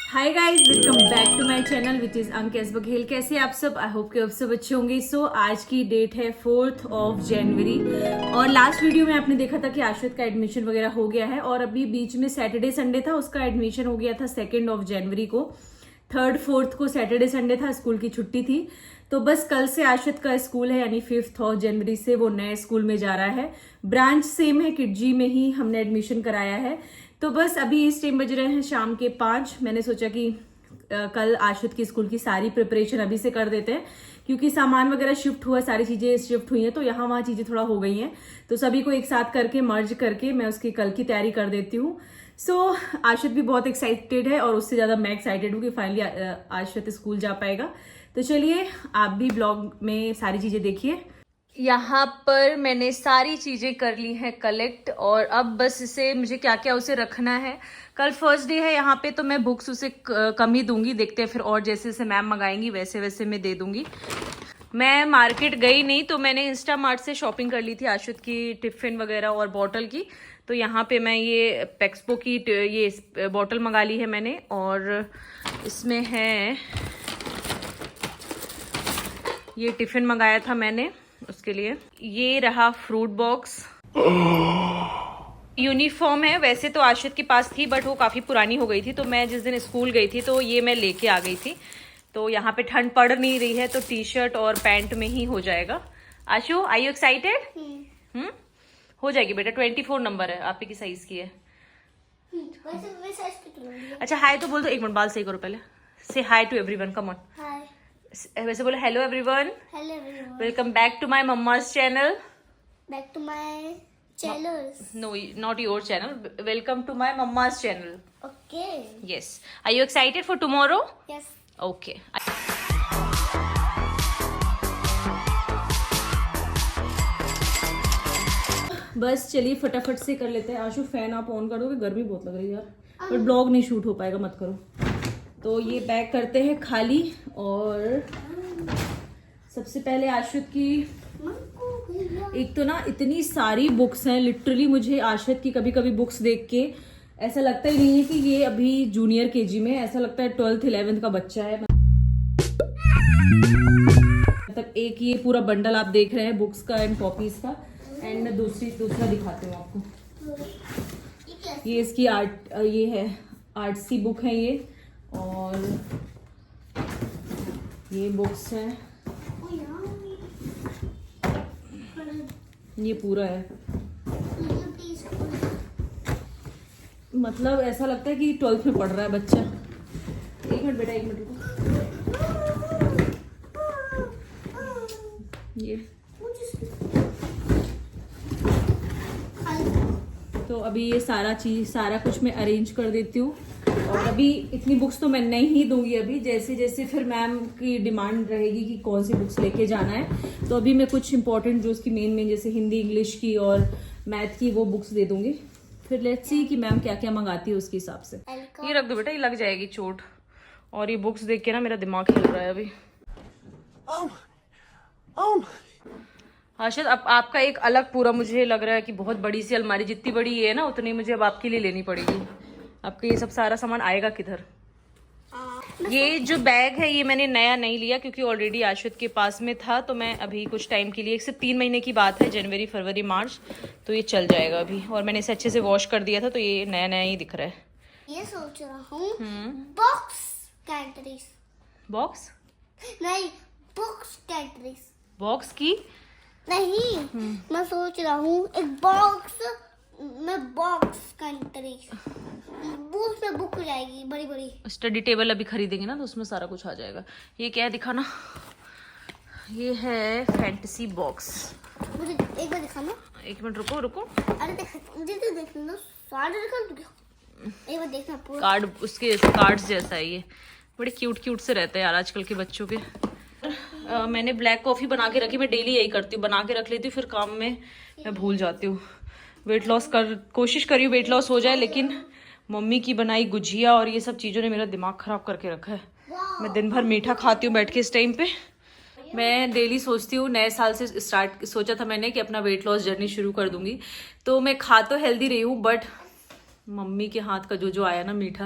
Hi guys, welcome back to my channel which is Ankesh Baghel. कैसे आप सब? आई होप कि आप सब अच्छे होंगे। सो आज की डेट है 4th ऑफ जनवरी और लास्ट वीडियो में आपने देखा था कि आश्रित का एडमिशन वगैरह हो गया है और अभी बीच में सैटरडे संडे था, उसका एडमिशन हो गया था 2nd ऑफ जनवरी को। 3rd 4th को सैटरडे संडे था, स्कूल की छुट्टी थी। तो बस कल से आश्रित का स्कूल है, यानी 5th ऑफ जनवरी से वो नए स्कूल में जा रहा है। ब्रांच सेम है, किडजी में ही हमने एडमिशन कराया है। तो बस अभी इस टाइम बज रहे हैं शाम के 5। मैंने सोचा कि कल आश्रित की स्कूल की सारी प्रिपरेशन अभी से कर देते हैं, क्योंकि सामान वगैरह शिफ्ट हुआ, सारी चीजें शिफ्ट हुई हैं, तो यहाँ वहाँ चीजें थोड़ा हो गई हैं। तो सभी को एक साथ करके मर्ज करके मैं उसकी कल की तैयारी कर देती हूँ। सो आश्रित भी बहुत एक्साइटेड है और उससे ज्यादा मैं एक्साइटेड हूँ कि फाइनली आश्रित स्कूल जा पाएगा। तो चलिए आप भी ब्लॉग में सारी चीजें देखिए। यहाँ पर मैंने सारी चीजें कर ली हैं कलेक्ट और अब बस इसे मुझे क्या क्या उसे रखना है। कल फर्स्ट डे है यहाँ पे, तो मैं बुक्स उसे कम ही दूंगी, देखते हैं फिर, और जैसे जैसे मैम मंगाएंगी वैसे वैसे मैं दे दूंगी। मैं मार्केट गई नहीं, तो मैंने इंस्टा मार्ट से शॉपिंग कर ली थी आश्रित की टिफिन वगैरह और बॉटल की। तो यहाँ पे मैं ये पेक्सपो की ये बॉटल मंगा ली है मैंने, और इसमें है ये टिफिन मंगाया था मैंने उसके लिए। ये रहा फ्रूट बॉक्स। यूनिफॉर्म है, वैसे तो आश्रित के पास थी बट वो काफ़ी पुरानी हो गई थी, तो मैं जिस दिन स्कूल गई थी तो ये मैं लेके आ गई थी। तो यहाँ पे ठंड पड़ नहीं रही है, तो टी शर्ट और पैंट में ही हो जाएगा। आशु, आर यू एक्साइटेड? हो जाएगी बेटा, 24 नंबर है, आप ही की साइज की है। अच्छा हाय तो बोल दो, एक मिनट बाल सही करो पहले। से hi to everyone, come on. वैसे बोलो hello everyone, welcome back to my mamma's channel. Back to my channels. No, not your channel. Welcome to my mama's channel. Okay. Yes. Are you excited for tomorrow? Yes. Okay. बस चलिए फटाफट से कर लेते हैं। आशु fan आप on कर दोगे, गर्मी बहुत लग रही है यार, पर ब्लॉग नहीं शूट हो पाएगा, मत करो। तो ये पैक करते हैं खाली। और सबसे पहले आश्रित की, एक तो ना इतनी सारी बुक्स हैं, लिटरली मुझे आश्रित की कभी कभी बुक्स देख के ऐसा लगता ही नहीं है कि ये अभी जूनियर केजी में, ऐसा लगता है 12th 11th का बच्चा है। मतलब एक ये पूरा बंडल आप देख रहे हैं बुक्स का एंड कॉपीज का, एंड दूसरा दिखाती हूँ आपको। ये इसकी आर्ट, ये है आर्ट्स की बुक है ये, और ये बुक्स हैं, ये पूरा है। मतलब ऐसा लगता है कि 12th में पढ़ रहा है बच्चा। एक मिनट बेटा, एक मिनट रुको। ये तो अभी ये सारा कुछ मैं अरेंज कर देती हूँ। और अभी इतनी बुक्स तो मैं नहीं दूंगी, अभी जैसे जैसे फिर मैम की डिमांड रहेगी कि कौन सी बुक्स लेके जाना है, तो अभी मैं कुछ इंपॉर्टेंट जो उसकी मेन जैसे हिंदी इंग्लिश की और मैथ की वो बुक्स दे दूंगी। फिर लेट्स सी कि मैम क्या क्या मंगाती है उसके हिसाब से। ये रख दो बेटा, ये लग जाएगी चोट। और ये बुक्स देख के ना मेरा दिमाग हिल रहा है अभी। आशित, अब आपका एक अलग पूरा मुझे लग रहा है कि बहुत बड़ी सी अलमारी, जितनी बड़ी ये है ना उतनी मुझे अब आपके लिए लेनी पड़ेगी। आपका ये सब सारा सामान आएगा किधर? ये जो बैग है ये मैंने नया नहीं लिया, क्योंकि ऑलरेडी आश्रित के पास में था, तो मैं अभी कुछ टाइम के लिए, 1 से 3 महीने की बात है, जनवरी फरवरी मार्च, तो ये चल जाएगा अभी। और मैंने इसे अच्छे से वॉश कर दिया था, तो ये नया नया ही दिख रहा है। ये सोच रहा हूँ बॉक्स कैटरीज, बॉक्स नहीं बुक्स कैटरीज, बॉक्स की नहीं, मैं सोच रहा हूँ एक बॉक्स में बॉक्स कैटरीज, उसमें बुक हो जाएगी बड़ी बड़ी। स्टडी टेबल अभी खरीदेंगे ना, तो उसमें सारा कुछ आ जाएगा। ये क्या है दिखाना? ये है फैंटेसी बॉक्स। मुझे एक बार दिखाना। एक मिनट रुको रुको। अरे मुझे तो देखना, सारे दिखा दो, एक बार देखना पूरा। कार्ड उसके जैसे, कार्ड्स जैसा है ये, बड़े क्यूट क्यूट से रहते हैं यार आजकल के बच्चों के। मैंने ब्लैक कॉफ़ी बना के रखी, मैं डेली यही करती हूँ, बना के रख लेती हूँ, फिर काम में मैं भूल जाती हूँ। वेट लॉस कोशिश करी हूँ वेट लॉस हो जाए, लेकिन मम्मी की बनाई गुजिया और ये सब चीज़ों ने मेरा दिमाग ख़राब करके रखा है। मैं दिन भर मीठा खाती हूँ बैठ के इस टाइम पे। मैं डेली सोचती हूँ, नए साल से सोचा था मैंने कि अपना वेट लॉस जर्नी शुरू कर दूंगी, तो मैं खा तो हेल्दी रही हूँ, बट मम्मी के हाथ का जो जो आया ना मीठा,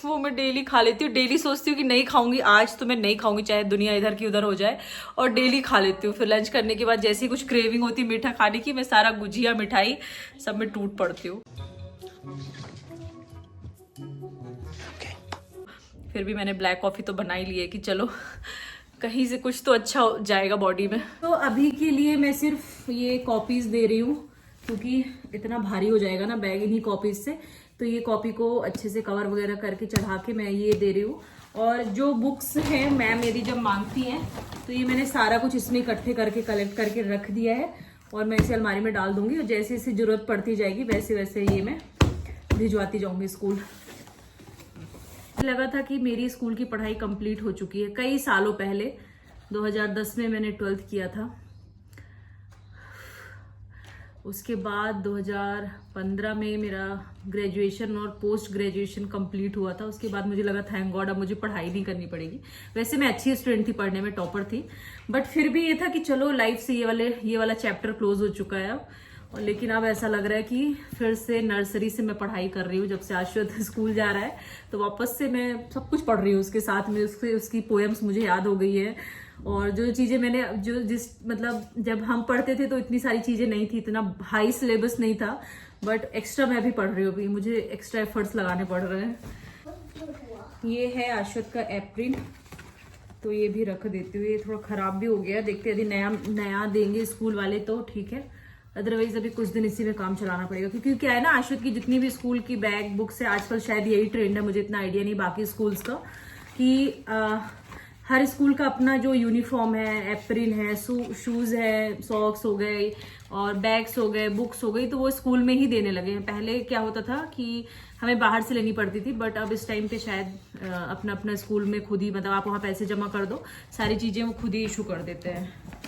वो मैं डेली खा लेती हूँ। डेली सोचती हूँ कि नहीं खाऊंगी, आज तो मैं नहीं खाऊंगी चाहे दुनिया इधर की उधर हो जाए, और डेली खा लेती हूँ। फिर लंच करने के बाद जैसे ही कुछ क्रेविंग होती है मीठा खाने की, मैं सारा गुजिया मिठाई सब में टूट पड़ती हूँ। फिर भी मैंने ब्लैक कॉफी तो बना ही ली है कि चलो कहीं से कुछ तो अच्छा हो जाएगा बॉडी में। तो अभी के लिए मैं सिर्फ ये कॉपीज दे रही हूँ, क्योंकि इतना भारी हो जाएगा ना बैग इन्हीं कॉपीज से। तो ये कॉपी को अच्छे से कवर वगैरह करके चढ़ा के मैं ये दे रही हूँ। और जो बुक्स हैं मैम मेरी जब मांगती हैं तो ये मैंने सारा कुछ इसमें इकट्ठे करके कलेक्ट करके रख दिया है, और मैं इसे अलमारी में डाल दूंगी, और जैसे जैसे जरूरत पड़ती जाएगी वैसे वैसे ये मैं भिजवाती जाऊंगी स्कूल। लगा था कि मेरी स्कूल की पढ़ाई कंप्लीट हो चुकी है कई सालों पहले, 2010 में मैंने 12th किया था। उसके बाद 2015 में मेरा ग्रेजुएशन और पोस्ट ग्रेजुएशन कंप्लीट हुआ था। उसके बाद मुझे लगा थैंक गॉड अब मुझे पढ़ाई नहीं करनी पड़ेगी। वैसे मैं अच्छी स्टूडेंट थी, पढ़ने में टॉपर थी, बट फिर भी ये था कि चलो लाइफ से ये वाला चैप्टर क्लोज हो चुका है अब। और लेकिन अब ऐसा लग रहा है कि फिर से नर्सरी से मैं पढ़ाई कर रही हूँ। जब से आश्वत स्कूल जा रहा है तो वापस से मैं सब कुछ पढ़ रही हूँ उसके साथ में। उसकी पोएम्स मुझे याद हो गई है, और जो चीजें मैंने मतलब जब हम पढ़ते थे तो इतनी सारी चीजें नहीं थी, इतना हाई सिलेबस नहीं था, बट एक्स्ट्रा मैं भी पढ़ रही हूँ अभी, मुझे एक्स्ट्रा एफर्ट्स लगाने पड़ रहे हैं। ये है आश्वत का एप्रिन, तो ये भी रख देती हूँ। ये थोड़ा खराब भी हो गया, देखते यदि नया देंगे स्कूल वाले तो ठीक है, अदरवाइज अभी कुछ दिन इसी में काम चलाना पड़ेगा। क्योंकि क्या है ना, आश्वत की जितनी भी स्कूल की बैग बुक्स है आजकल शायद यही ट्रेंड है, मुझे इतना आइडिया नहीं बाकी स्कूल्स का, कि हर स्कूल का अपना जो यूनिफॉर्म है, एप्रिन है, शूज है, सॉक्स हो गए और बैग्स हो गए, बुक्स हो गई, तो वो स्कूल में ही देने लगे हैं। पहले क्या होता था कि हमें बाहर से लेनी पड़ती थी, बट अब इस टाइम पे शायद अपना अपना स्कूल में खुद ही, मतलब आप वहाँ पैसे जमा कर दो, सारी चीजें वो खुद ही इशू कर देते हैं।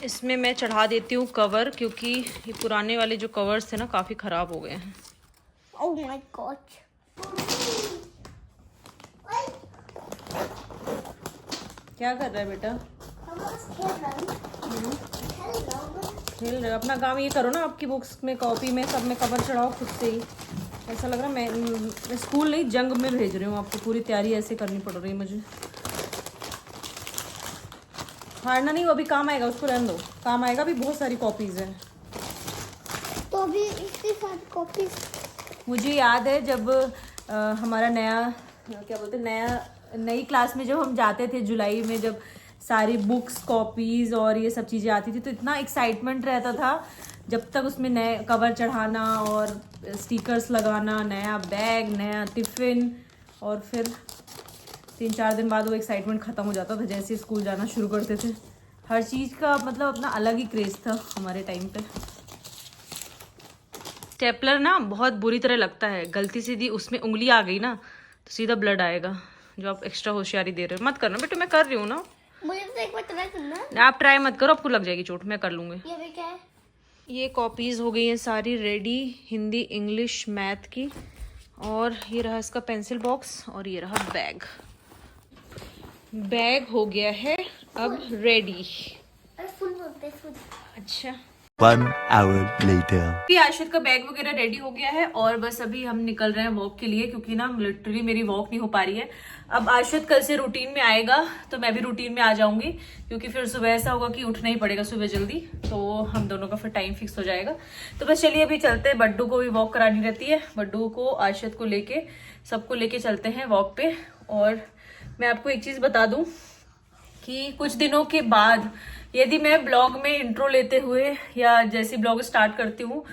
इसमें मैं चढ़ा देती हूँ कवर, क्योंकि ये पुराने वाले जो कवर्स थे ना काफी खराब हो गए हैं। Oh my God. क्या कर रहा है बेटा? खेल रहे हो? अपना काम ये करो ना, आपकी बुक्स में, कॉपी में, सब में कवर चढ़ाओ खुद से ही। ऐसा लग रहा है मैं स्कूल नहीं जंग में भेज रही हूँ आपको, पूरी तैयारी ऐसे करनी पड़ रही है मुझे। हारना नहीं, वो अभी काम आएगा, उसको रहने दो, काम आएगा, अभी बहुत सारी कॉपीज हैं। तो अभी इतनी सारी कॉपीज। मुझे याद है जब हमारा क्या बोलते नई क्लास में जब हम जाते थे जुलाई में, जब सारी बुक्स, कॉपीज और ये सब चीज़ें आती थी, तो इतना एक्साइटमेंट रहता था जब तक उसमें नए कवर चढ़ाना और स्टिकर्स लगाना, नया बैग, नया टिफिन, और फिर 3-4 दिन बाद वो एक्साइटमेंट खत्म हो जाता था जैसे स्कूल जाना शुरू करते थे। हर चीज़ का मतलब अपना अलग ही क्रेज था हमारे टाइम पे। स्टेपलर ना बहुत बुरी तरह लगता है, गलती से दी उसमें उंगली आ गई ना तो सीधा ब्लड आएगा। जो आप एक्स्ट्रा होशियारी दे रहे हो, मत करना बेटा, मैं कर रही हूँ ना। मुझे तो एक बार ट्राई करना है। आप ट्राई मत करो, आपको लग जाएगी चोट, मैं कर लूँगी। ये भी क्या है? ये कॉपीज हो गई हैं सारी रेडी, हिंदी, इंग्लिश, मैथ की, और ये रहा इसका पेंसिल बॉक्स, और ये रहा बैग हो गया है अब रेडी। फुल बोलते हैं, फुल। अच्छा, 1 hour later. अभी आशिर का बैग वगैरह रेडी हो गया है, और बस अभी हम निकल रहे हैं वॉक के लिए, क्योंकि ना लिटरली मेरी वॉक नहीं हो पा रही है। अब आशिर कल से रूटीन में आएगा तो मैं भी रूटीन में आ जाऊंगी, क्योंकि फिर सुबह ऐसा होगा कि उठना ही पड़ेगा सुबह जल्दी, तो हम दोनों का फिर टाइम फिक्स हो जाएगा। तो बस चलिए अभी चलते हैं, बड्डू को भी वॉक करानी रहती है, बड्डू को, आशिर को लेके, सबको लेके चलते हैं वॉक पे। और मैं आपको एक चीज बता दूं कि कुछ दिनों के बाद यदि मैं ब्लॉग में इंट्रो लेते हुए या जैसे ब्लॉग स्टार्ट करती हूँ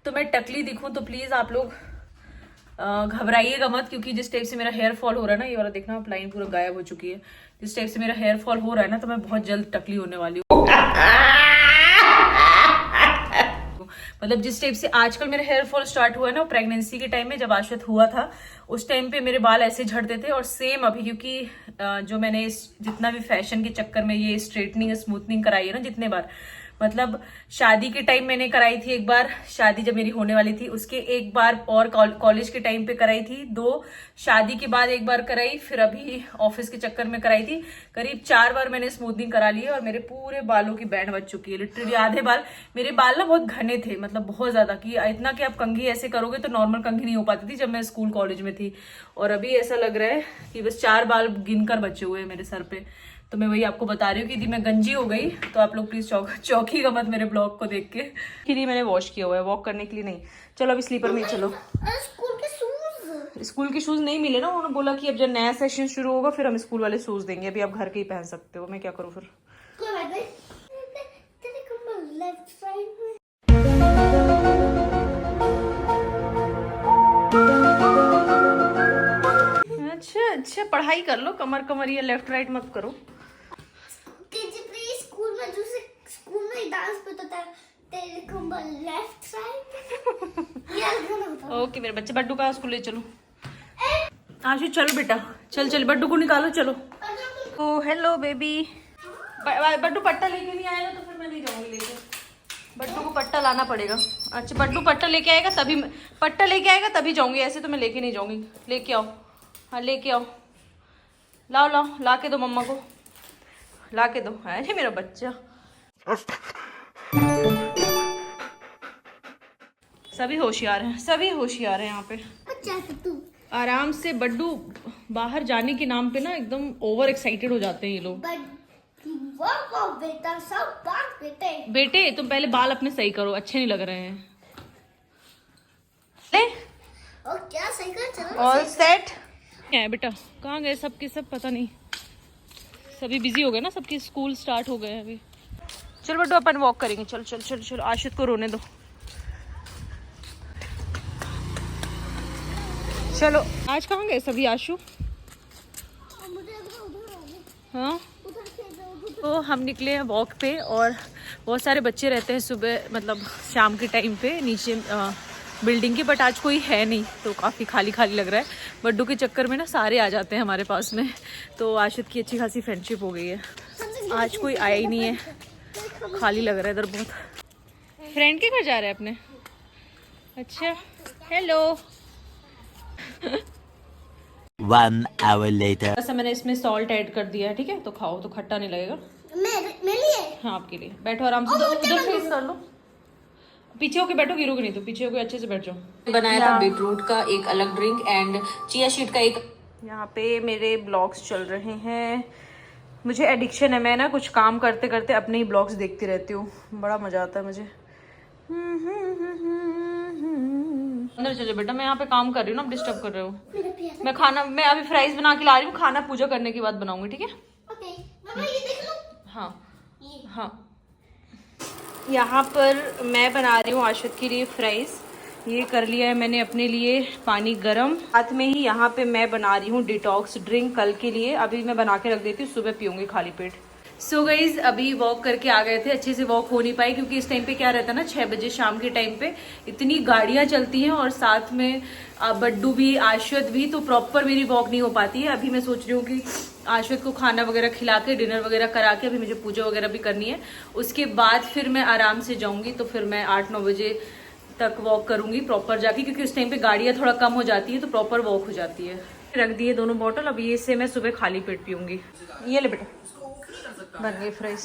तो मैं टकली दिखूं, तो प्लीज आप लोग घबराइएगा मत, क्योंकि जिस टाइप से मेरा हेयर फॉल हो रहा है ना, ये वाला देखना आप, लाइन पूरा गायब हो चुकी है, जिस टाइप से मेरा हेयर फॉल हो रहा है ना, तो मैं बहुत जल्द टकली होने वाली हूँ। मतलब जिस टाइप से आजकल मेरा हेयर फॉल स्टार्ट हुआ है ना, प्रेगनेंसी के टाइम में जब आश्वत हुआ था उस टाइम पे मेरे बाल ऐसे झड़ते थे, और सेम अभी, क्योंकि जो मैंने जितना भी फैशन के चक्कर में ये स्ट्रेटनिंग स्मूथनिंग कराई है ना जितने बार, मतलब शादी के टाइम मैंने कराई थी एक बार, शादी जब मेरी होने वाली थी उसके एक बार, और कॉलेज के टाइम पे कराई थी 2, शादी के बाद एक बार कराई, फिर अभी ऑफिस के चक्कर में कराई थी। करीब 4 बार मैंने स्मूथनिंग करा ली है और मेरे पूरे बालों की बैंड बज चुकी है। लिटरली आधे बाल, मेरे बाल ना बहुत घने थे, मतलब बहुत ज्यादा, कि इतना कि आप कंघी ऐसे करोगे तो नॉर्मल कंघी नहीं हो पाती थी जब मैं स्कूल कॉलेज में थी। और अभी ऐसा लग रहा है कि बस 4 बाल गिनकर बचे हुए हैं मेरे सर पे। तो मैं वही आपको बता रही हूँ कि यदि मैं गंजी हो गई तो आप लोग प्लीज चौकीगा मत मेरे ब्लॉग को देख के लिए मैंने वॉश किया हुआ है, वॉक करने के लिए नहीं। चलो अभी स्लीपर में ही चलो। स्कूल के शूज, स्कूल के शूज नहीं मिले ना, उन्होंने बोला कि अब जब नया सेशन शुरू होगा फिर हम स्कूल वाले शूज देंगे, अभी आप घर के ही पहन सकते हो। मैं क्या करूँ फिर? कोई बात नहीं। तेरे कंबल लेफ्ट साइड में। अच्छा पढ़ाई कर लो, कमर ये लेफ्ट राइट मत करो। प्लीज स्कूल में दूसरे स्कूल में डांस पे तो तेरे कंबल लेफ्ट साइड यार गाना। ओके मेरे बच्चे, बड्डू का स्कूल ले चलो। आशु चलो बेटा, चल बड्डू को निकालो, चलो। ओ हेलो बेबी। बड्डू पट्टा लेके नहीं आएगा तो फिर मैं नहीं जाऊंगी लेके। बड्डू को पट्टा लाना पड़ेगा। अच्छा बड्डू पट्टा लेके आएगा तभी जाऊंगी, ऐसे तो मैं लेके नहीं जाऊंगी। लेके आओ, हाँ लेके आओ, लाओ ला के दो मम्मा को, ला के दो। है मेरा बच्चा। सभी होशियार हैं यहाँ पे। अच्छा तू आराम से। बड्डू बाहर जाने के नाम पे ना एकदम ओवर एक्साइटेड हो जाते हैं ये लोग। वो बेटा सब बात बेटे तुम पहले बाल अपने सही करो, अच्छे नहीं लग रहे हैं। ले और क्या सही कर, चलो ऑल सेट है बेटा। कहाँ गए सबके सब, पता नहीं, सभी बिजी हो गए ना, सबके स्कूल स्टार्ट हो गए हैं अभी। चल बड्डू अपन वॉक करेंगे, चल। आशित को रोने दो, चलो। आज कहाँ गए सभी आशु? हाँ तो हम निकले हैं वॉक पे, और बहुत सारे बच्चे रहते हैं सुबह, मतलब शाम के टाइम पे नीचे बिल्डिंग के, बट आज कोई है नहीं तो काफ़ी खाली लग रहा है। बड्डू के चक्कर में ना सारे आ जाते हैं हमारे पास में, तो आशित की अच्छी खासी फ्रेंडशिप हो गई है। आज कोई आया ही नहीं है, खाली लग रहा है इधर बहुत। फ्रेंड के घर जा रहे हैं अपने? अच्छा हेलो। 1 hour later. वैसे मैंने इसमें सॉल्ट ऐड कर दिया है, ठीक है, तो खाओ तो खट्टा नहीं लगेगा। मेरे लिए? हाँ आपके लिए। बैठो आराम से, उधर फेस कर लो, पीछे होके बैठो, गिरोगे नहीं तो पीछे होके अच्छे से बैठ जाओ। बनाया था बीटरूट का एक अलग ड्रिंक एंड चिया सीड का एक। यहाँ पे मेरे ब्लॉग्स चल रहे हैं। मुझे एडिक्शन है, मैं ना कुछ काम करते करते अपने ही ब्लॉग्स देखती रहती हूँ, बड़ा मजा आता है मुझे। अंदर चलो बेटा, मैं यहाँ पे काम कर रही हूँ ना, डिस्टर्ब कर रहे हो। मैं अभी फ्राइज बना के ला रही हूँ, खाना पूजा करने के बाद बनाऊंगी, ठीक है? ओके मम्मा ये देख लो। हाँ यहाँ पर मैं बना रही हूँ आशित के लिए फ्राइज। ये कर लिया है मैंने अपने लिए पानी गरम, साथ में ही यहाँ पे मैं बना रही हूँ डिटॉक्स ड्रिंक कल के लिए। अभी मैं बना के रख देती हूँ, सुबह पीऊंगी खाली पेट। सो गाइज अभी वॉक करके आ गए थे, अच्छे से वॉक हो नहीं पाई क्योंकि इस टाइम पे क्या रहता है ना, 6 बजे शाम के टाइम पे इतनी गाड़ियां चलती हैं और साथ में बड्डू भी आश्वत भी, तो प्रॉपर मेरी वॉक नहीं हो पाती है। अभी मैं सोच रही हूँ कि आश्वत को खाना वगैरह खिला के डिनर वगैरह करा के, अभी मुझे पूजा वगैरह भी करनी है, उसके बाद फिर मैं आराम से जाऊंगी। तो फिर मैं 8-9 बजे तक वॉक करूंगी प्रॉपर जाके, क्योंकि उस टाइम पे गाड़ियां थोड़ा कम हो जाती है तो प्रॉपर वॉक हो जाती है। रख दिए दोनों बोतल, अब ये से मैं सुबह खाली पेट पीऊंगी। ये ले बेटा, बन गई फ्राइज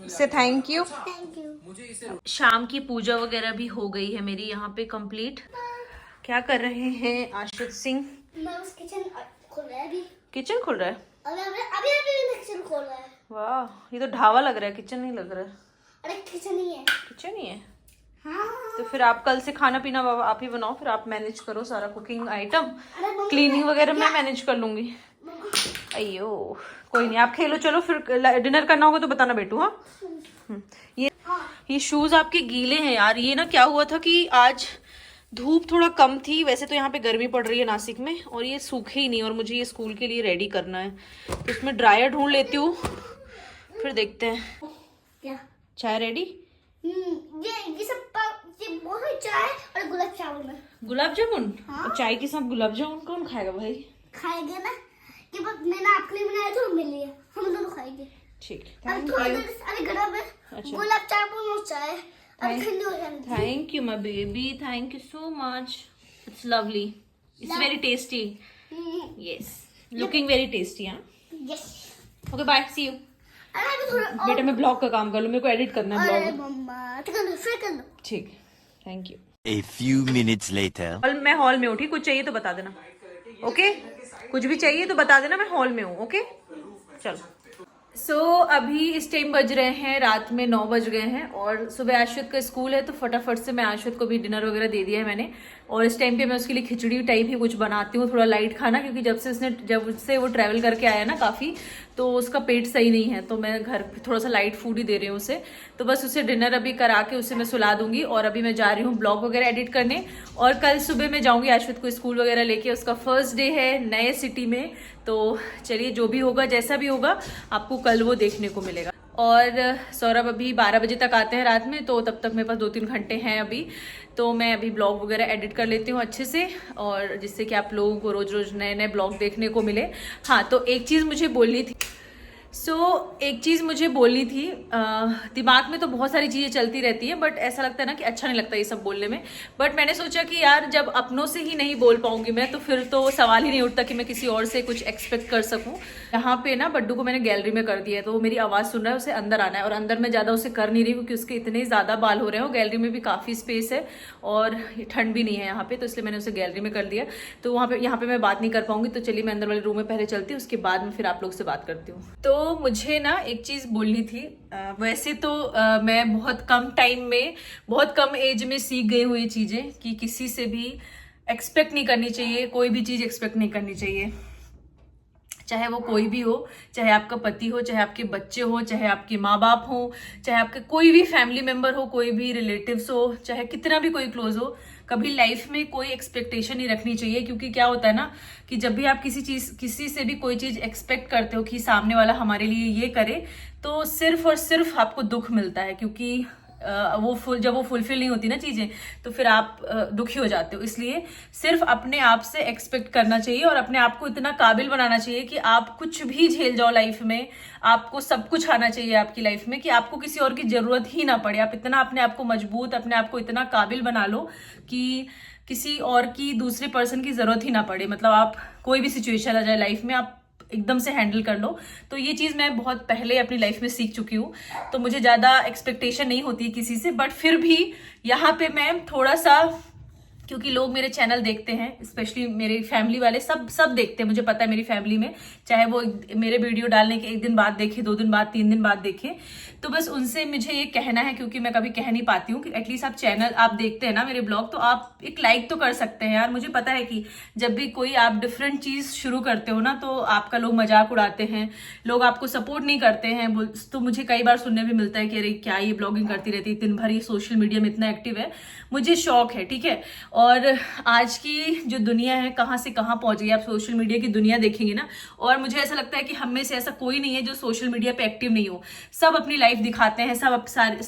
से। Thank you. शाम की पूजा वगैरह भी हो गई है मेरी यहाँ पे कंप्लीट। क्या कर रहे हैं आशित सिंह? किचन खोल रहा है अभी। किचन खोल रहा है? अभी किचन खोल रहा है। वाह, ये तो ढाबा लग रहा है, किचन नहीं लग रहा है। अरे किचन ही है। किचन ही है? हाँ। तो फिर आप कल से खाना पीना आप ही बनाओ, फिर आप मैनेज करो सारा कुकिंग आइटम, क्लीनिंग वगैरह मैं मैनेज कर लूंगी। अयो कोई नहीं, आप खेलो, चलो फिर डिनर करना होगा तो बताना बेटू। हाँ ये शूज आपके गीले हैं यार। ये ना क्या हुआ था कि आज धूप थोड़ा कम थी, वैसे तो यहाँ पे गर्मी पड़ रही है नासिक में, और ये सूखे ही नहीं, और मुझे ये स्कूल के लिए रेडी करना है, तो इसमें ड्रायर ढूंढ लेती हूँ, फिर देखते हैं। क्या चाय रेडी? ये सब ये बहुत चाय और गुलाब जामुन। गुलाब जामुन? हाँ? और चाय के साथ गुलाब जामुन कौन खाएगा भाई? खाएंगे ना, कि मैंने आपके लिए बनाया तो मेरे लिए, हम दोनों खाएंगे। ठीक, अब थैंक थोड़ा यू। देर अरे गरम है। अच्छा। गुलाब जामुन हो चाहे अब ठंडी हो जाएगी। Thank you my baby, thank you so much, it's lovely, it's very tasty, yes, looking very tasty. हाँ, yes. Okay bye, see you. अरे अभी थोड़ा बेटा मैं ब्लॉग का काम कर लूँ, मेरे को एडिट करना है अरे ब्लॉग। मम्मा तो कर लो फिर कर लो। ठीक, thank you. A few minutes later. मैं हॉल में हूँ, ठीक, कुछ चाहिए तो बता देना, ओके? कुछ भी चाहिए तो बता देना, मैं हॉल में हूँ, ओके? चलो। सो अभी इस टाइम बज रहे हैं रात में 9 बज गए हैं और सुबह आश्वित का स्कूल है, तो फटाफट से मैं आश्वित को भी डिनर वगैरह दे दिया है मैंने। और इस टाइम पे मैं उसके लिए खिचड़ी टाइप ही कुछ बनाती हूँ, थोड़ा लाइट खाना, क्योंकि जब से वो ट्रैवल करके आया ना काफ़ी, तो उसका पेट सही नहीं है, तो मैं घर पे थोड़ा सा लाइट फूड ही दे रही हूँ उसे। तो बस उसे डिनर अभी करा के उसे मैं सुला दूंगी और अभी मैं जा रही हूँ ब्लॉग वगैरह एडिट करने। और कल सुबह मैं जाऊंगी आश्वित को स्कूल वगैरह लेके, उसका फर्स्ट डे है नए सिटी में। तो चलिए, जो भी होगा जैसा भी होगा आपको कल वो देखने को मिलेगा। और सौरभ अभी 12 बजे तक आते हैं रात में, तो तब तक मेरे पास 2-3 घंटे हैं अभी, तो मैं अभी ब्लॉग वगैरह एडिट कर लेती हूँ अच्छे से, और जिससे कि आप लोगों को रोज रोज नए नए ब्लॉग देखने को मिले। हाँ, तो एक चीज़ मुझे बोलनी थी, दिमाग में तो बहुत सारी चीज़ें चलती रहती हैं, बट ऐसा लगता है ना कि अच्छा नहीं लगता ये सब बोलने में। बट मैंने सोचा कि यार जब अपनों से ही नहीं बोल पाऊंगी मैं, तो फिर तो सवाल ही नहीं उठता कि मैं किसी और से कुछ एक्सपेक्ट कर सकूं। यहाँ पे ना बड्डू को मैंने गैलरी में कर दिया है, तो वो मेरी आवाज़ सुन रहा है, उसे अंदर आना है, और अंदर में ज़्यादा उसे कर नहीं रही क्योंकि उसके इतने ज़्यादा बाल हो रहे हैं। गैलरी में भी काफ़ी स्पेस है और ठंड भी नहीं है यहाँ पे, तो इसलिए मैंने उसे गैलरी में कर दिया। तो यहाँ पे मैं बात नहीं कर पाऊंगी, तो चलिए मैं अंदर वाले रूम में पहले चलती हूँ, उसके बाद में फिर आप लोग से बात करती हूँ। तो मुझे ना एक चीज़ बोलनी थी। वैसे तो मैं बहुत कम टाइम में, बहुत कम एज में सीख गई हूँ ये चीज़ें कि किसी से भी एक्सपेक्ट नहीं करनी चाहिए, कोई भी चीज़ एक्सपेक्ट नहीं करनी चाहिए, चाहे वो कोई भी हो, चाहे आपका पति हो, चाहे आपके बच्चे हो, चाहे आपके माँ बाप हो, चाहे आपके कोई भी फैमिली मेंबर हो, कोई भी रिलेटिव्स हो, चाहे कितना भी कोई क्लोज हो। कभी लाइफ में कोई एक्सपेक्टेशन नहीं रखनी चाहिए, क्योंकि क्या होता है ना कि जब भी आप किसी से भी कोई चीज़ एक्सपेक्ट करते हो कि सामने वाला हमारे लिए ये करे, तो सिर्फ और सिर्फ आपको दुख मिलता है, क्योंकि जब वो फुलफिल नहीं होती ना चीजें, तो फिर आप दुखी हो जाते हो। इसलिए सिर्फ अपने आप से एक्सपेक्ट करना चाहिए और अपने आप को इतना काबिल बनाना चाहिए कि आप कुछ भी झेल जाओ लाइफ में, आपको सब कुछ आना चाहिए आपकी लाइफ में, कि आपको किसी और की जरूरत ही ना पड़े। आप इतना अपने आप को मजबूत, अपने आप को इतना काबिल बना लो कि किसी और की, दूसरे पर्सन की जरूरत ही ना पड़े। मतलब आप कोई भी सिचुएशन आ जाए लाइफ में, आप एकदम से हैंडल कर लो। तो ये चीज़ मैं बहुत पहले अपनी लाइफ में सीख चुकी हूँ, तो मुझे ज़्यादा एक्सपेक्टेशन नहीं होती है किसी से। बट फिर भी यहाँ पे मैं थोड़ा सा, क्योंकि लोग मेरे चैनल देखते हैं, स्पेशली मेरे फैमिली वाले सब देखते हैं, मुझे पता है मेरी फैमिली में, चाहे वो मेरे वीडियो डालने के 1 दिन बाद देखे, 2 दिन बाद, 3 दिन बाद देखे, तो बस उनसे मुझे ये कहना है, क्योंकि मैं कभी कह नहीं पाती हूँ कि एटलीस्ट आप चैनल आप देखते हैं ना मेरे ब्लॉग, तो आप एक लाइक तो कर सकते हैं यार। मुझे पता है कि जब भी कोई आप डिफरेंट चीज शुरू करते हो ना, तो आपका लोग मजाक उड़ाते हैं, लोग आपको सपोर्ट नहीं करते हैं। तो मुझे कई बार सुनने भी मिलता है कि अरे क्या ये ब्लॉगिंग करती रहती है, दिन भर ये सोशल मीडिया में इतना एक्टिव है। मुझे शौक है, ठीक है, और आज की जो दुनिया है कहाँ से कहाँ पहुंच गई, आप सोशल मीडिया की दुनिया देखेंगे ना, और मुझे ऐसा लगता है कि हम में से ऐसा कोई नहीं है जो सोशल मीडिया पे एक्टिव नहीं हो। सब अपनी लाइफ दिखाते हैं, सब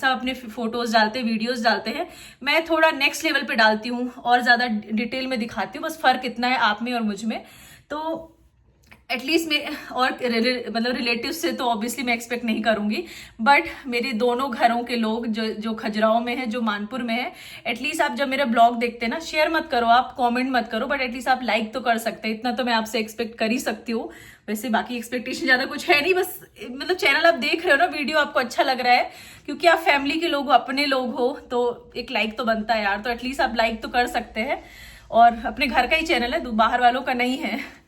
अपने फोटोज डालते हैं, वीडियोस डालते हैं। मैं थोड़ा नेक्स्ट लेवल पे डालती हूँ और ज्यादा डिटेल में दिखाती हूँ, बस फर्क इतना है आप में और मुझ में। तो एटलीस्ट और मतलब रिलेटिव से तो ऑब्वियसली मैं एक्सपेक्ट नहीं करूंगी, बट मेरे दोनों घरों के लोग जो खजुराहो में है, जो मानपुर में है, एटलीस्ट आप जब मेरा ब्लॉग देखते हैं ना, शेयर मत करो, आप कमेंट मत करो, बट एटलीस्ट आप लाइक तो कर सकते हैं। इतना तो मैं आपसे एक्सपेक्ट कर ही सकती हूँ। वैसे बाकी एक्सपेक्टेशन ज्यादा कुछ है नहीं, बस मतलब चैनल आप देख रहे हो ना, वीडियो आपको अच्छा लग रहा है, क्योंकि आप फैमिली के लोग हो, अपने लोग हो, तो एक लाइक तो बनता है यार। तो एटलीस्ट आप लाइक तो कर सकते हैं, और अपने घर का ही चैनल है, बाहर वालों का नहीं है।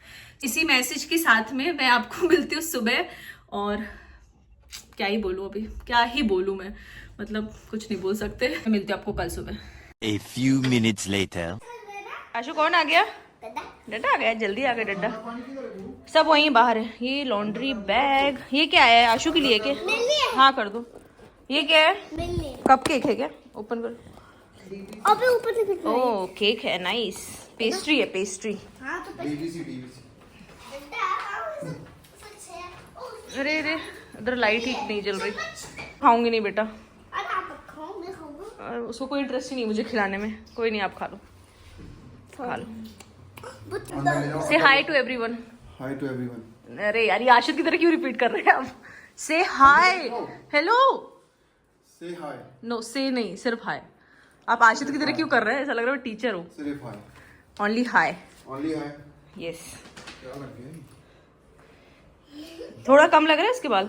इसी मैसेज के साथ में मैं आपको मिलती हूँ सुबह, और क्या ही बोलूँ, अभी क्या ही बोलूँ मैं, मतलब कुछ नहीं बोल सकते। मिलती हूँ आपको कल सुबह। A few minutes later. आशु कौन आ गया? डड्डा आ गया, जल्दी आ गया डड्डा। सब वहीं बाहर है। ये लॉन्ड्री बैग, ये क्या है आशु के लिए? क्या? हाँ कर दो। ये क्या है? कप केक है क्या? ओपन करो। अबे ऊपर से कितना ओह केक है, नाइस। पेस्ट्री है, पेस्ट्री। हाँ तो अरे अरे इधर लाइट ही नहीं जल रही। खाऊंगी नहीं बेटा, उसको कोई इंटरेस्ट ही नहीं मुझे खिलाने में। कोई नहीं, आप खा लो, खा लो। Say hi to everyone. Hi to everyone. अरे यार ये आशित की तरह क्यों रिपीट कर रहे हैं आप? से हाय हेलो से हाय नो से नहीं सिर्फ हाय। आप आशित की तरह क्यों कर रहे हैं? ऐसा लग रहा है मैं टीचर हूँ। सिर्फ hi only hi. Only hi yes. क्या लग गया थोड़ा कम लग रहा है इसके बाल।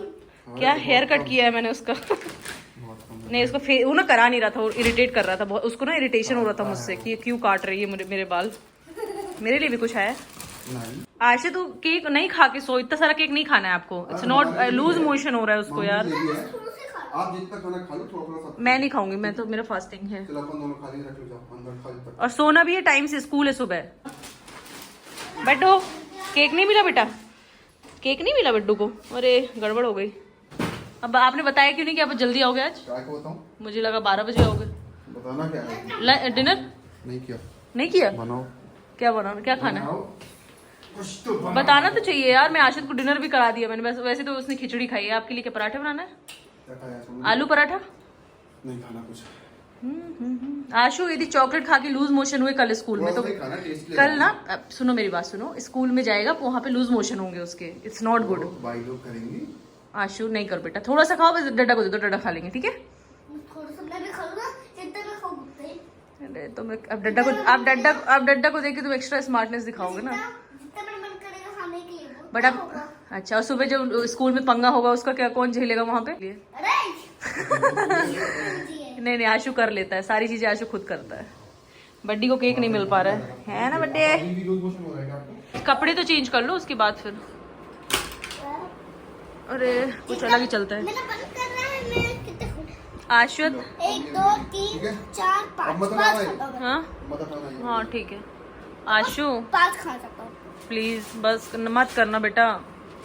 क्या हेयर कट किया है मैंने उसका। बहुत कम नहीं उसको वो ना करा नहीं रहा था, वो इरिटेट कर रहा था बहुत। उसको ना इरिटेशन हो रहा था मुझसे कि ये क्यों काट रही है मेरे बाल। मेरे लिए भी कुछ है। नहीं आशा तू केक नहीं खा के सो, इतना सारा केक नहीं खाना है आपको। इट्स नॉट लूज मोशन हो रहा है उसको यार। ये भी है। आप जितना खाना खा लो थोड़ा थोड़ा सा। मैं नहीं खाऊंगी, मैं तो मेरा फास्टिंग है। चलो अपन दोनों खाली रख लो, जाओ अंदर खाली तक। और सोना भी है टाइम से, स्कूल है सुबह। बड्डू केक नहीं मिला बेटा, केक नहीं मिला बड्डू को। अरे गड़बड़ हो गई। अब आपने बताया क्यों नहीं कि आप जल्दी आओगे आज? क्या को बताऊं? मुझे लगा 12 बजे आओगे। बताना क्या है? डिनर नहीं किया। नहीं किया? बनाओ। क्या बनाना, क्या खाना है? बनाओ। कुछ तो बनाओ। बताना तो चाहिए यार। मैं आशित को डिनर भी करा दिया मैंने। वैसे तो उसने खिचड़ी खाई है। आपके लिए क्या पराठे बनाना है? क्या खाया तुमने? आलू पराठा। नहीं खाना कुछ। आशु यदि चॉकलेट खा के लूज मोशन हुए कल स्कूल में तो थोड़ा सा ही खाना, टेस्ट ले कल लेना। ना अब सुनो मेरी बात सुनो, स्कूल में जाएगा वहां पे लूज मोशन होंगे उसके। It's not good. तो भाई लोग करेंगे। आशु नहीं कर बेटा, थोड़ा सा खाओ, बस डड्डा को दे दो, डड्डा खा लेंगे ठीक है। थोड़ा सा मैं भी खाऊंगा, जितना मैं खाऊंगा अरे तो मैं अब डड्डा को देख के तुम एक्स्ट्रा स्मार्टनेस दिखाओगे ना। जितना मेरा मन करेगा खाने के लिए वो बट अब अच्छा, और सुबह जब स्कूल में पंगा होगा उसका क्या कौन झेलेगा वहां पे? अरे नहीं नहीं आशु कर लेता है सारी चीजें, आशु खुद करता है। बड्डी को केक नहीं मिल पा रहा है ना बड्डे? अभी भी लूज मोशन हो रहा है क्या आपको? कपड़े तो चेंज कर लो उसके बाद फिर। अरे कुछ अलग ही चलता है। मेरा मन कर रहा है मैं कितने खाऊं? आशुत 1 2 ठीक 3 है। 4 अब 5 मत 5 खाना है। खाता हूं। हाँ मत खाना ये। हाँ ठीक है। आशु 5 खा सकता हूं। प्लीज बस मत करना बेटा।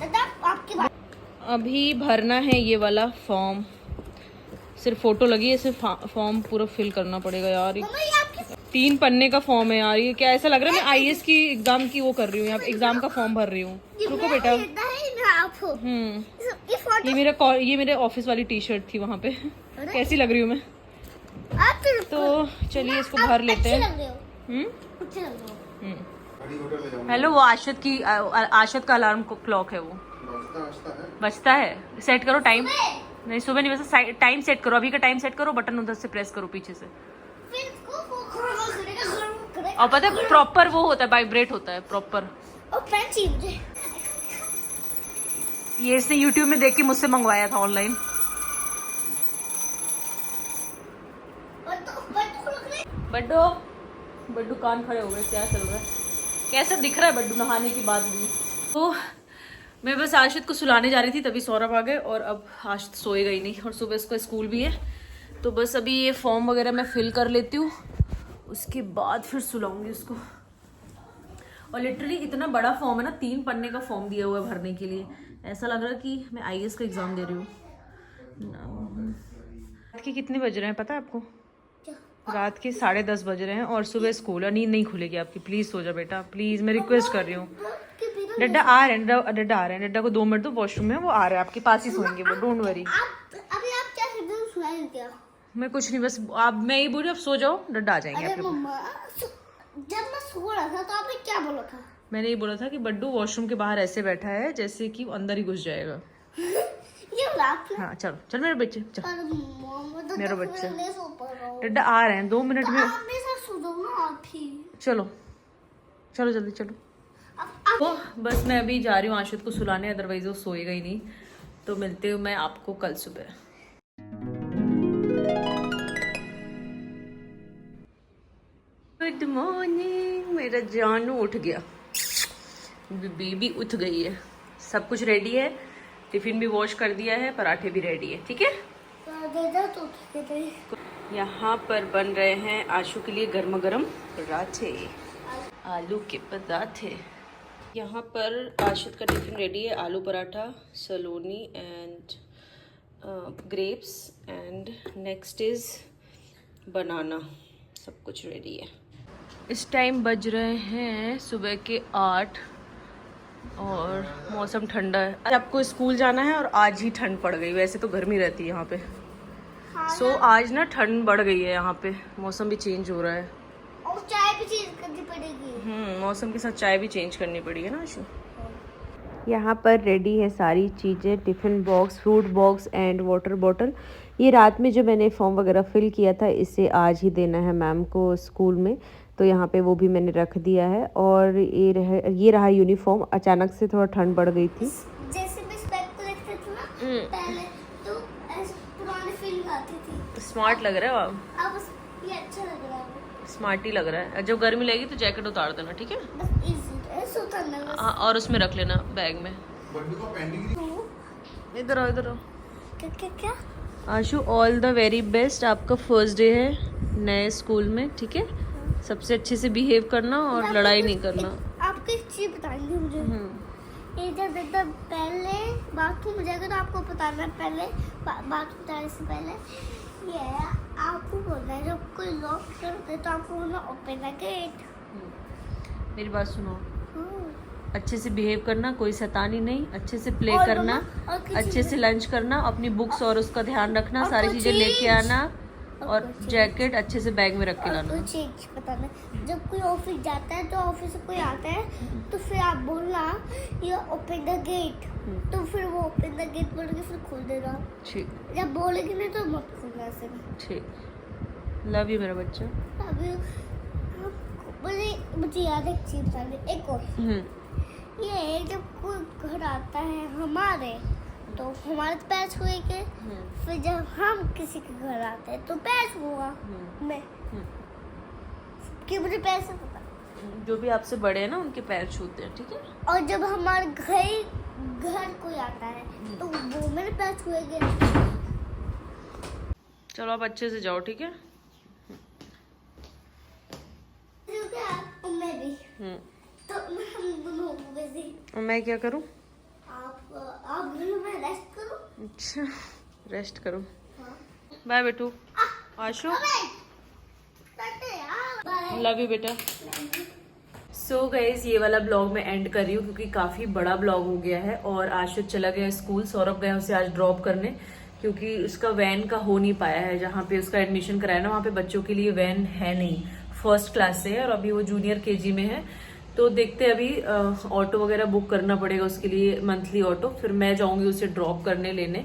दादा आपकी बात। अभी भरना है ये वाला फॉर्म। सिर्फ फोटो लगी है, सिर्फ फॉर्म पूरा फिल करना पड़ेगा यार। मम्मा ये आपकी 3 पन्ने का फॉर्म है यार। ये क्या ऐसा लग रहा है मैं आईएएस की एग्जाम की वो कर रही हूँ, यहाँ एग्जाम का फॉर्म भर रही हूँ। रुको बेटा। लेता है मैं आप हो। ये फोटो ये मेरे ऑफिस वाली टी शर्ट थी वहाँ पे। कैसी लग रही हूँ मैं? आप तो चलिए इसको भर लेते हैं। अच्छे लग रहे हो। अच्छे लग रहे हो। गाड़ी होटल ले जाऊंगा। हेलो, वो आशत का अलार्म क्लॉक है वो बचता है। बजता है। सेट करो टाइम। नहीं सुबह नहीं, वैसे टाइम सेट करो, अभी का टाइम सेट करो, बटन उधर से प्रेस करो पीछे से। फिर इसको करेगा। और पता है प्रॉपर वो होता है, वाइब्रेट होता है प्रॉपर। और पेन चाहिए मुझे। ये इसने YouTube में देख के मुझसे मंगवाया था ऑनलाइन। बड्डू कान खड़े हो गए, क्या चल रहा है? कैसा दिख रहा है बड्डू नहाने के बाद भी? तो मैं बस आशित को सुलाने जा रही थी तभी सौरभ आ गए, और अब आशित सोएगा ही नहीं, और सुबह इसका स्कूल भी है। तो बस अभी ये फॉर्म वगैरह मैं फिल कर लेती हूँ, उसके बाद फिर सुलाऊंगी उसको। और लिटरली इतना बड़ा फॉर्म है ना, 3 पन्ने का फॉर्म दिया हुआ है भरने के लिए। ऐसा लग रहा है कि मैं आईएएस का एग्जाम दे रही हूँ। रात के कितने बज रहे हैं पता है आपको? रात के 10:30 बज रहे हैं, और सुबह स्कूल है। नींद नहीं खुलेगी आपकी। प्लीज सो जा बेटा, प्लीज, मैं रिक्वेस्ट कर रही हूँ। डड्डा आ रहे हैं, डड्डा को 2 मिनट दो, वॉशरूम में वो आ रहे हैं, आपके पास ही सोएंगे वो, डोंट वरी। अभी आप क्या कर रहे हो? सुनाई क्या? मैं कुछ नहीं, बस आप, मैं ये बोल रही हूँ आप सो जाओ, डड्डा आ जाएंगे अरे आपके पास। मम्मा जब मैं सो रहा था तो आपने क्या बोला था? मैंने ये बोला था कि बड्डू वॉशरूम के बाहर ऐसे बैठा है जैसे कि वो अंदर ही घुस जाएगा। ये बोला आपने? हाँ चलो चल मेरे बच्चे, चल अरे मम्मा तो मेरा तक बच्चा। मैं नहीं सो पा रहा हूँ। डड्डा आ रहे हैं 2 मिनट में। आप मेरे साथ सो जाओ ना आप ही। चलो चलो जल्दी चलो। तो बस मैं अभी जा रही हूँ आशित को सुलाने, अदरवाइज वो सोएगा ही नहीं। तो मिलते हूँ मैं आपको कल सुबह। गुड मॉर्निंग, मेरा जानू उठ गया, बेबी उठ गई है। सब कुछ रेडी है, टिफिन भी वॉश कर दिया है, पराठे भी रेडी है, ठीक है। दे दो तो ठीक है। यहाँ पर बन रहे हैं आशु के लिए गर्मा गर्म पराठे, आलू के पराठे। यहाँ पर आशित का टिफिन रेडी है, आलू पराठा, सलोनी and grapes, and next is banana. सब कुछ रेडी है। इस टाइम बज रहे हैं सुबह के 8 और मौसम ठंडा है। आज आपको स्कूल जाना है और आज ही ठंड पड़ गई, वैसे तो गर्मी रहती है यहाँ पे। सो आज ना ठंड बढ़ गई है यहाँ पे, मौसम भी चेंज हो रहा है। और चाय भी चेंज करनी पड़ेगी। मौसम के साथ चाय भी चेंज करनी पड़ी है ना आशु। यहाँ पर रेडी है सारी चीज़ें, tiffin box, fruit box and water bottle. ये रात में जो मैंने फॉर्म वगैरह फिल किया था, इसे आज ही देना है मैम को स्कूल में, तो यहाँ पे वो भी मैंने रख दिया है। और ये रहा यूनिफॉर्म। अचानक से थोड़ा ठंड बढ़ गई थी। जैसे मैं स्पेक को देखती थी ना पहले, तो ऐसे पुरानी फीलिंग आती थी। स्मार्ट लग रहा है अब। अब ये अच्छा लग रहा है। स्मार्ट ही लग रहा है। जब गर्मी लगेगी तो जैकेट उतार देना, ठीक है? बस इजी है, सुतरना बस। हाँ, और उसमें रख लेना बैग में। बंडी को पेंडिंग इधर आओ, इधर आओ। क्या? आशु, ऑल द वेरी बेस्ट। आपका फर्स्ट डे है नए स्कूल में, ठीक है? सबसे अच्छे से बिहेव करना और लड़ाई नहीं करना। आपको एक चीज बताएंगे मुझे। ये जब एकदम पहले बाथरूम जाएगा तो आपको बताना है, पहले बाथरूम जाने से पहले ये आपको बोलना है, जब कोई लॉक करते तो आपको बोलना ओपन द गेट। मेरी बात सुनो, अच्छे से बिहेव करना, कोई शैतानी नहीं, अच्छे से प्ले और करना, मम्मा, और किसी अच्छे से लंच करना, अपनी बुक्स और उसका ध्यान रखना, और सारी कोई चीजें लेके चीज। आना, और कोई चीज। जैकेट अच्छे से बैग में रख के और लाना। कुछ एक चीज बताना, जब कोई ऑफिस जाता है तो ऑफिस से कोई आता है तो फिर आप बोलना ये ओपन द गेट, तो फिर वो ओपन द गेट बोल के फिर खोल देना। ठीक, जब बोलेगी नहीं तो मत खोलना ऐसे। ठीक। लव यू मेरा बच्चा। अभी मुझे याद है एक चीज बतानी, एक और। ये जब कोई घर आता है हमारे, तो हमारे तो पैर छुएंगे, फिर जब हम किसी के घर आते हैं तो पैर छुआ मैं कि मुझे पैर से पता। जो भी आपसे बड़े हैं ना, उनके पैर छूते हैं, ठीक है? और जब हमारे घर कोई आता है तो वो मेरे पैर छुएंगे। चलो आप अच्छे से जाओ, ठीक है? और मैं भी, तो हम दोनों हो गए थे। और मैं क्या करूं? आप घर में रेस्ट करो। अच्छा, रेस्ट करो। बाय बेटू। आशु, लव यू बेटा। सो गाइज, ये वाला ब्लॉग मैं एंड कर रही हूँ क्योंकि काफी बड़ा ब्लॉग हो गया है। और आशु चला गया स्कूल, सौरभ गया उसे आज ड्रॉप करने, क्योंकि उसका वैन का हो नहीं पाया है। जहाँ पे उसका एडमिशन कराया ना, वहाँ पे बच्चों के लिए वैन है नहीं, फर्स्ट क्लास से है और अभी वो जूनियर केजी में है। तो देखते हैं, अभी ऑटो वगैरह बुक करना पड़ेगा उसके लिए, मंथली ऑटो। फिर मैं जाऊंगी उसे ड्रॉप करने, लेने।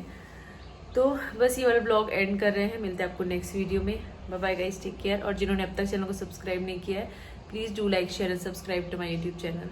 तो बस ये वाला ब्लॉग एंड कर रहे हैं। मिलते हैं आपको नेक्स्ट वीडियो में। Bye bye guys, take care. और जिन्होंने अब तक चैनल को सब्सक्राइब नहीं किया है, please do like, share and subscribe to my YouTube channel.